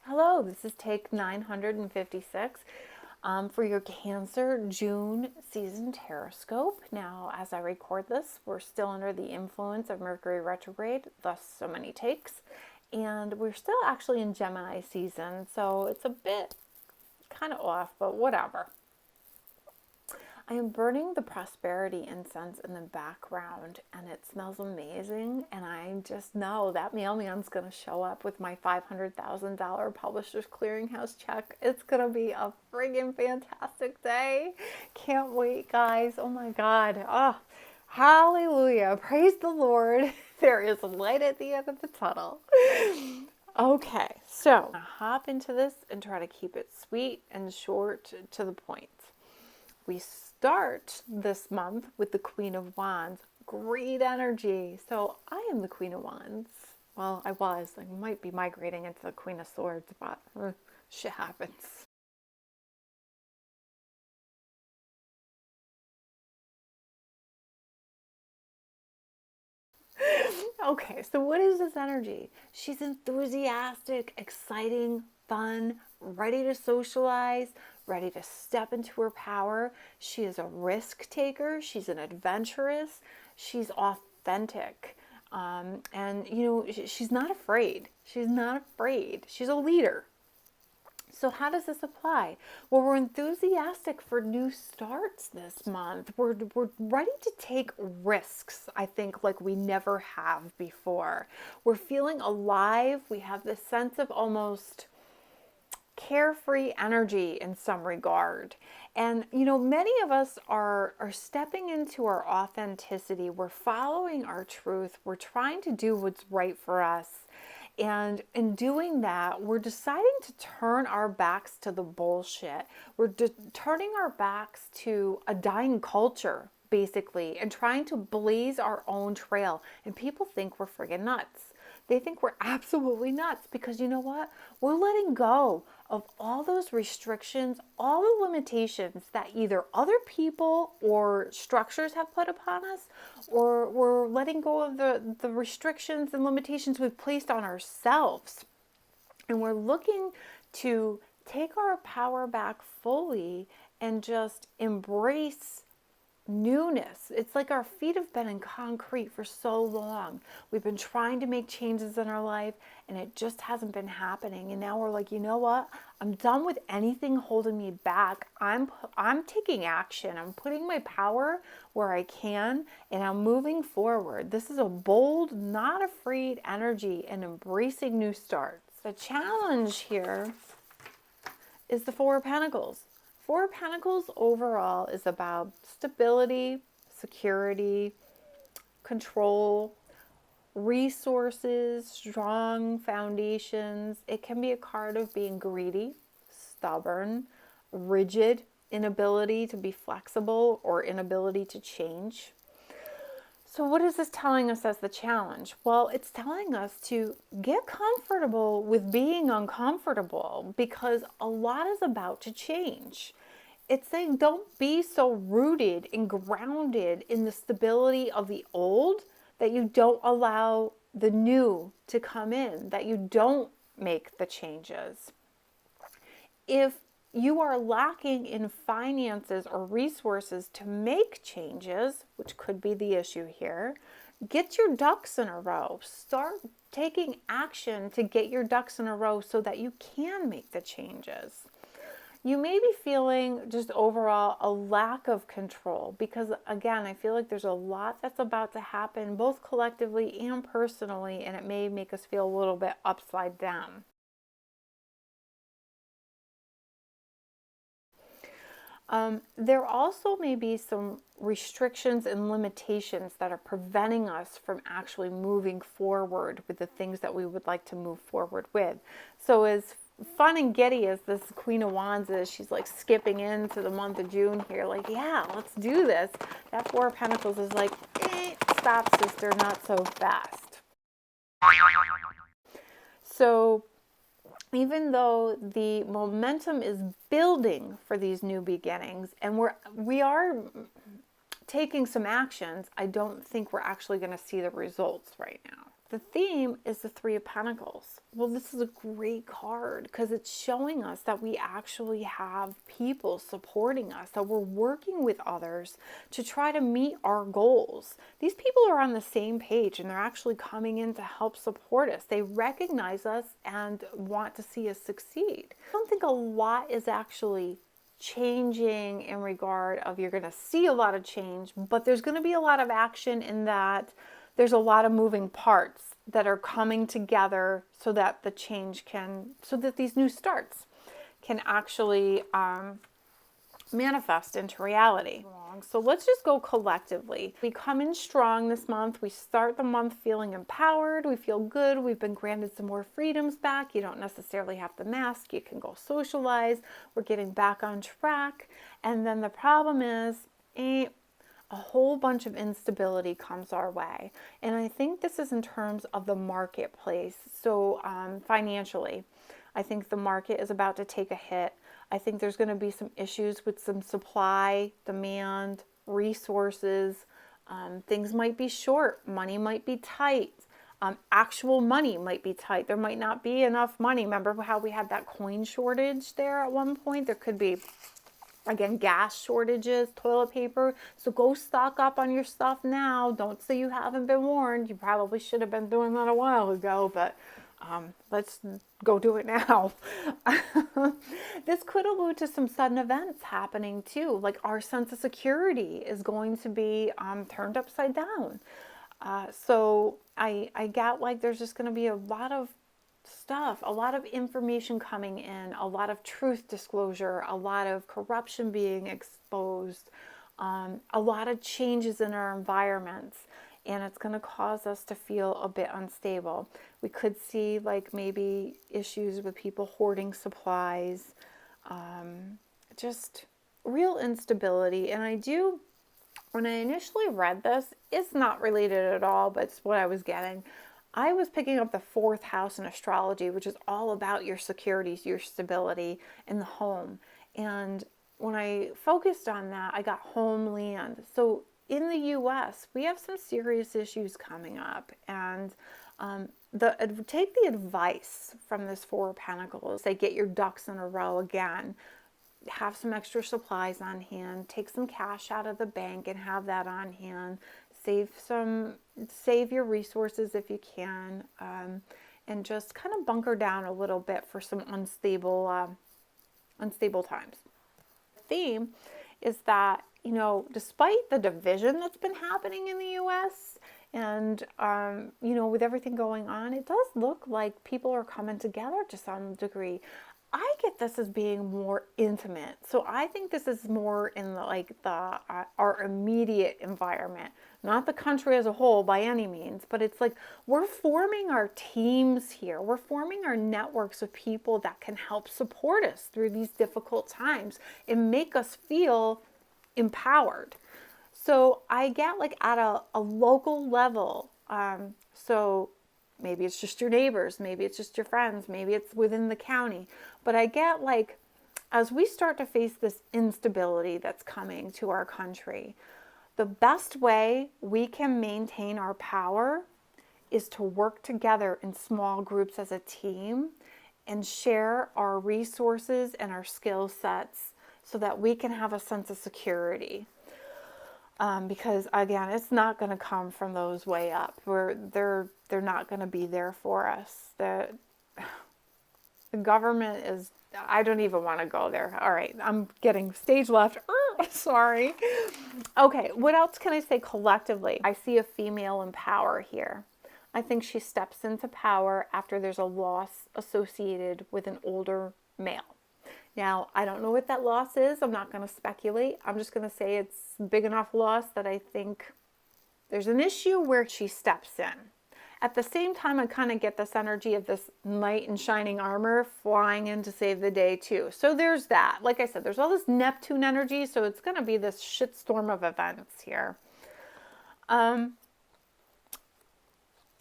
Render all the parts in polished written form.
Hello, this is take 956 for your Cancer June season Taroscope. Now, as I record this, we're still under the influence of Mercury retrograde, thus so many takes. And we're still actually in Gemini season, so it's a bit kind of off, but whatever. I am burning the prosperity incense in the background and it smells amazing. And I just know that mailman's going to show up with my $500,000 Publishers Clearinghouse check. It's going to be a friggin' fantastic day. Can't wait, guys. Oh my God. Oh, hallelujah. Praise the Lord. There is light at the end of the tunnel. Okay, so I'll hop into this and try to keep it sweet and short to the point. We start this month with the Queen of Wands. Great energy. So I am the Queen of Wands. Well, I was. I might be migrating into the Queen of Swords, but shit happens. Okay, so what is this energy? She's enthusiastic, exciting, fun, ready to socialize, ready to step into her power. She is a risk taker. She's an adventurous. She's authentic. And, you know, she's not afraid. She's not afraid. She's a leader. So how does this apply? Well, we're enthusiastic for new starts this month. We're ready to take risks, I think, like we never have before. We're feeling alive. We have this sense of almost carefree energy in some regard. And, you know, many of us are stepping into our authenticity. We're following our truth. We're trying to do what's right for us. And in doing that, we're deciding to turn our backs to the bullshit. We're turning our backs to a dying culture, basically, and trying to blaze our own trail. And people think we're friggin' nuts. They think we're absolutely nuts because you know what? We're letting go of all those restrictions, all the limitations that either other people or structures have put upon us, or we're letting go of the restrictions and limitations we've placed on ourselves. And we're looking to take our power back fully and just embrace newness. It's like our feet have been in concrete for so long. We've been trying to make changes in our life and it just hasn't been happening. And now we're like, you know what? I'm done with anything holding me back. I'm taking action. I'm putting my power where I can and I'm moving forward. This is a bold, not afraid energy and embracing new starts. The challenge here is the Four of Pentacles. Four of Pentacles overall is about stability, security, control, resources, strong foundations. It can be a card of being greedy, stubborn, rigid, inability to be flexible, or inability to change. So what is this telling us as the challenge? Well, it's telling us to get comfortable with being uncomfortable because a lot is about to change. It's saying don't be so rooted and grounded in the stability of the old that you don't allow the new to come in, that you don't make the changes. If you are lacking in finances or resources to make changes, which could be the issue here, get your ducks in a row. Start taking action to get your ducks in a row so that you can make the changes. You may be feeling just overall a lack of control because, again, I feel like there's a lot that's about to happen both collectively and personally, and it may make us feel a little bit upside down. There also may be some restrictions and limitations that are preventing us from actually moving forward with the things that we would like to move forward with. So as fun and giddy as this Queen of Wands is, she's like skipping into the month of June here, like, yeah, let's do this. That Four of Pentacles is like, stop, sister, not so fast. So even though the momentum is building for these new beginnings, and we are taking some actions, I don't think we're actually going to see the results right now. The theme is the Three of Pentacles. Well, this is a great card because it's showing us that we actually have people supporting us, that we're working with others to try to meet our goals. These people are on the same page and they're actually coming in to help support us. They recognize us and want to see us succeed. I don't think a lot is actually changing in regard of you're going to see a lot of change, but there's going to be a lot of action in that there's a lot of moving parts that are coming together so that the change can, so that these new starts can actually manifest into reality. So let's just go collectively. We come in strong this month. We start the month feeling empowered. We feel good. We've been granted some more freedoms back. You don't necessarily have to mask. You can go socialize. We're getting back on track. And then the problem is, a whole bunch of instability comes our way. And I think this is in terms of the marketplace. So financially, I think the market is about to take a hit. I think there's going to be some issues with some supply, demand, resources. Things might be short. Money might be tight. Actual money might be tight. There might not be enough money. Remember how we had that coin shortage there at one point? There could be, again, gas shortages, toilet paper. So go stock up on your stuff now. Don't say you haven't been warned. You probably should have been doing that a while ago, but let's go do it now. This could allude to some sudden events happening too. Like our sense of security is going to be turned upside down. So I get like there's just going to be a lot of stuff, a lot of information coming in, a lot of truth disclosure, a lot of corruption being exposed, a lot of changes in our environments, and it's going to cause us to feel a bit unstable. We could see like maybe issues with people hoarding supplies, just real instability. And when I initially read this, it's not related at all, but it's what I was getting. I was picking up the 4th house in astrology, which is all about your security, your stability in the home. And when I focused on that, I got homeland. So in the US, we have some serious issues coming up. And take the advice from this 4 of Pentacles. Say, get your ducks in a row again. Have some extra supplies on hand. Take some cash out of the bank and have that on hand. Save your resources if you can, and just kind of bunker down a little bit for some unstable times. The theme is that, despite the division that's been happening in the U.S. and, with everything going on, it does look like people are coming together to some degree. I get this as being more intimate. So I think this is more in our immediate environment, not the country as a whole by any means, but it's like we're forming our teams here. We're forming our networks of people that can help support us through these difficult times and make us feel empowered. So I get like at a local level. So maybe it's just your neighbors, maybe it's just your friends, maybe it's within the county. But I get like, as we start to face this instability that's coming to our country, the best way we can maintain our power is to work together in small groups as a team and share our resources and our skill sets so that we can have a sense of security. Because again, it's not going to come from those way up. They're not going to be there for us. The government is, I don't even want to go there. All right, I'm getting stage left. Sorry. Okay, what else can I say collectively? I see a female in power here. I think she steps into power after there's a loss associated with an older male. Now, I don't know what that loss is. I'm not going to speculate. I'm just going to say it's big enough loss that I think there's an issue where she steps in. At the same time, I kind of get this energy of this knight in shining armor flying in to save the day too. So there's that. Like I said, there's all this Neptune energy, so it's going to be this shitstorm of events here.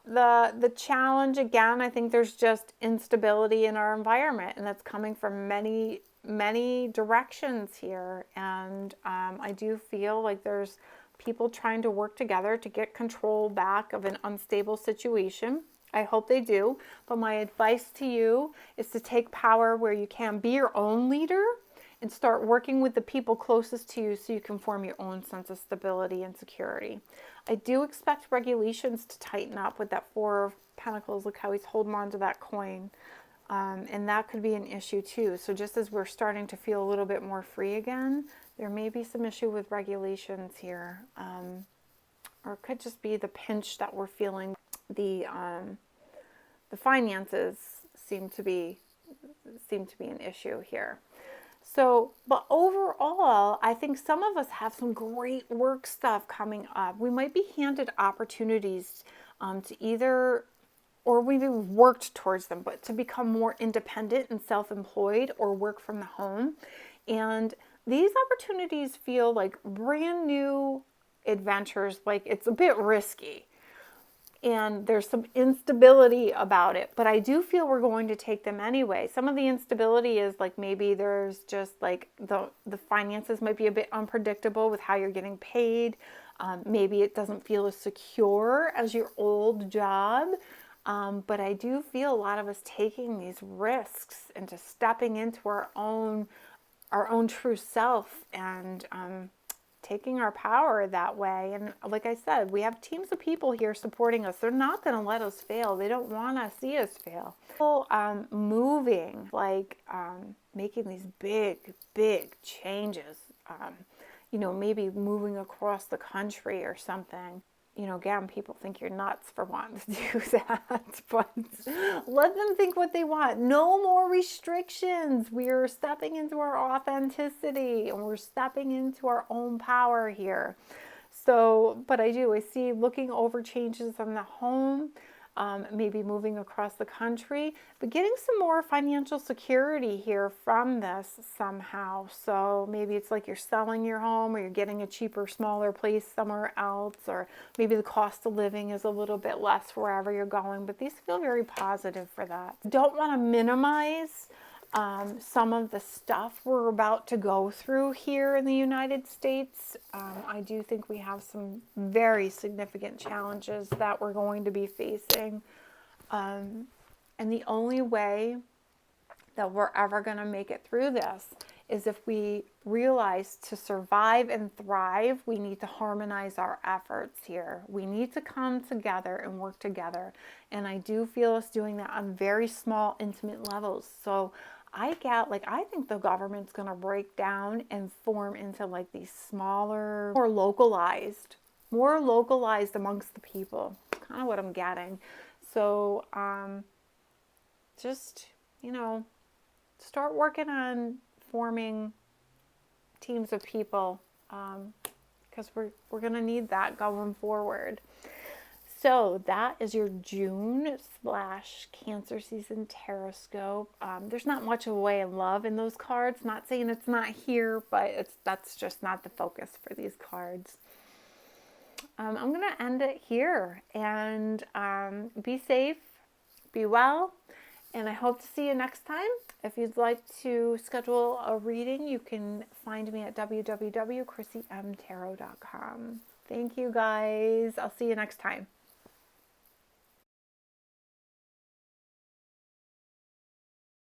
The challenge, again, I think there's just instability in our environment, and that's coming from many directions here. And I do feel like there's people trying to work together to get control back of an unstable situation. I hope they do. But my advice to you is to take power where you can. Be your own leader and start working with the people closest to you so you can form your own sense of stability and security. I do expect regulations to tighten up with that Four of Pentacles. Look how he's holding on to that coin. And that could be an issue too. So just as we're starting to feel a little bit more free again, there may be some issue with regulations here. Or it could just be the pinch that we're feeling. The finances seem to be an issue here. So, but overall, I think some of us have some great work stuff coming up. We might be handed opportunities to either, or we've worked towards them, but to become more independent and self-employed or work from the home. And these opportunities feel like brand new adventures, like it's a bit risky. And there's some instability about it, but I do feel we're going to take them anyway. Some of the instability is like maybe there's just like the finances might be a bit unpredictable with how you're getting paid. Maybe it doesn't feel as secure as your old job. But I do feel a lot of us taking these risks and just stepping into our own true self and taking our power that way. And like I said, we have teams of people here supporting us. They're not going to let us fail. They don't want to see us fail. Moving, like making these big changes. Maybe moving across the country or something. Again, people think you're nuts for wanting to do that, but let them think what they want. No more restrictions. We're stepping into our authenticity and we're stepping into our own power here. So, but I see looking over changes in the home, maybe moving across the country, but getting some more financial security here from this somehow. So maybe it's like you're selling your home or you're getting a cheaper, smaller place somewhere else, or maybe the cost of living is a little bit less wherever you're going, but these feel very positive for that. Don't want to minimize some of the stuff we're about to go through here in the United States. I do think we have some very significant challenges that we're going to be facing. And the only way that we're ever going to make it through this is if we realize to survive and thrive, we need to harmonize our efforts here. We need to come together and work together. And I do feel us doing that on very small, intimate levels. So I think the government's going to break down and form into like these smaller, more localized amongst the people. Kind of what I'm getting. So start working on forming teams of people because we're going to need that going forward. So that is your June/Cancer season Taroscope. There's not much of a way of love in those cards. Not saying it's not here, but that's just not the focus for these cards. I'm going to end it here, and be safe, be well, and I hope to see you next time. If you'd like to schedule a reading, you can find me at www.chrissymtarot.com. Thank you guys. I'll see you next time.